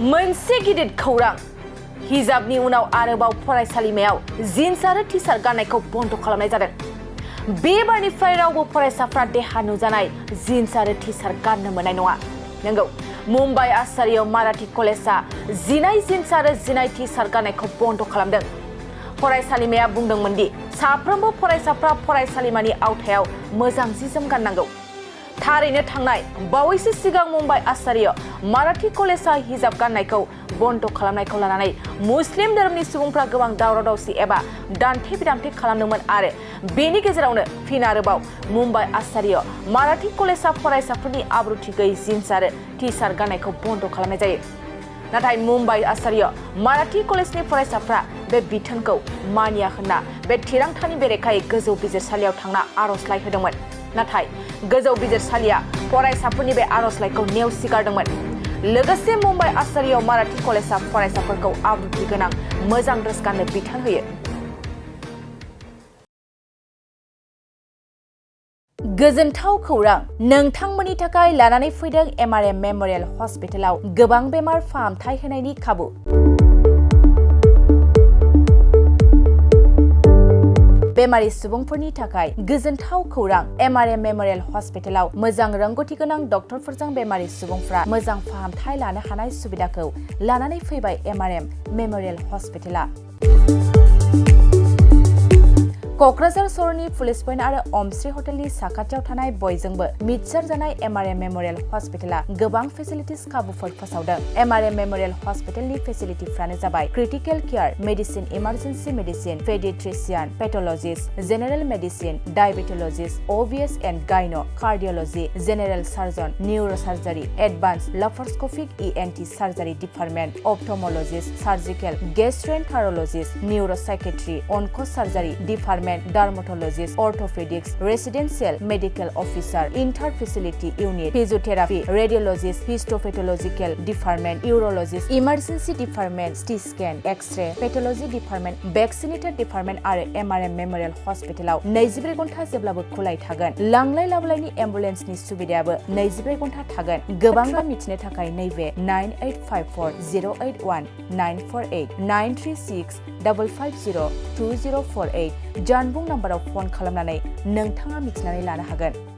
मोनसे गिदिर खौरां हिजाबनि उनाव आरोबाव फरायसालिमायाव जिन्स आरो टि-शार्ट गाननायखौ बन्द खालामनाय जादों। बेबारनिफ्राय रावबो फरायसाफ्रा देहा नुजानाय जिन्स आरो टि-शार्ट गाननो मोननाय नङा। नंगौ, मुम्बाइ आसारियाव माराठी कलेजआ 19 जिन्स आरो 19 टि-शार्ट गाननायखौ बन्द खालामदों। फरायसालिमाया बुंदोंमोन दि साफ्रोमबो फरायसाफ्रा फरायसालिमानि आवथायाव मोजां जि-जोम गाननांगौ। थारैनो थांनाय बावैसो सिगां मुम्बाइ आसारियाव माराठी कलेजआ हिजाब गाननायखौ बन्द खालामनायखौ लानानै मुस्लिम धोरोमनि सुबुंफ्रा गोबां दावराव-दावसि एबा दान्थे-बिदान्थे खालामदोंमोन आरो बेनि गेजेरावनो फिन आरोबाव मुम्बाइ आसारियाव माराठी कलेजआ फरायसाफोरनि आब्रुथि गैयै जिन्स आरो टि-शार्ट गाननायखौ बन्द खालामनाय जायो। नाथाय मुम्बाइ आसारियाव माराठी कलेजनि फरायसाफ्रा बे बिथोनखौ मानिया होनना बे थिरांथानि बेरेखायै गोजौ बिजिरसालियाव थांना आर'जलाइ होदोंमोन। नाथाय गोजौ बिजिरसालिया फरायसाफोरनि बे आर'जलाइखौ नेवसिगारदोंमोन। लोगोसे मुम्बाइ आसारियाव माराठी कलेजआ फरायसाफोरखौ आब्रुथि गोनां मोजां ड्रेस गाननो बिथोन होयो। गोजोनथाव खौरां, नोंथांमोननि थाखाय लानानै फैदों MRM मेम'रियेल हस्पिटालाव गोबां बेमार फाहामथाय होनायनि खाबु। बेमारि सुबुंफोरनि थाखाय गोजोनथाव खौरां, MRM मेम'रियेल हस्पिटालाव मोजां रोंग'थि गोनां डक्टरफोरजों बेमारि सुबुंफ्रा मोजां फाहामथाय लानो हानाय सुबिदाखौ लानानै फैबाय MRM मेम'रियेल हस्पिटाला। क'क्राझार सहरनि पुलिस पइन्ट आरो अमश्री हटेलनि साखाथियाव थानाय बयजोंबो मिथिसारजानाय MRM मेम'रियेल हस्पिटाला गोबां फेसिलिटिस खाबुफोर फोसावदों। MRM मेम'रियेल हस्पिटालनि फेसिलिटिफ्रानो जाबाय critical care, medicine, emergency medicine, paediatrician, pathologist, general medicine, diabetologist, OBS and gynae, cardiology, general surgeon, neurosurgery, advance laparoscopic ENT surgery department, ophthalmologist, surgical, gastroenterologist, neuropsychiatry, onco' surgery department, dermatologist, orthopaedics, residential medical officer, inter facility unit, physiotherapy, radiologist, histopathological department, urologist, emergency department, CT scan, X-ray, pathology department, vaccinator department आरो MRM memorial हस्पिटालाव 24 घन्टा जेब्लाबो खुलाय थागोन। लांलाय लाबोलायनि एम्बुलेन्सनि सुबिदायाबो 24 घन्टा थागोन। गोबां मिथिनो थाखाय नैबे 9854 081 948 936 550 2048 जानबुं नाम्बाराव फन खालामनानै नोंथाङा मिथिनानै लानो हागोन।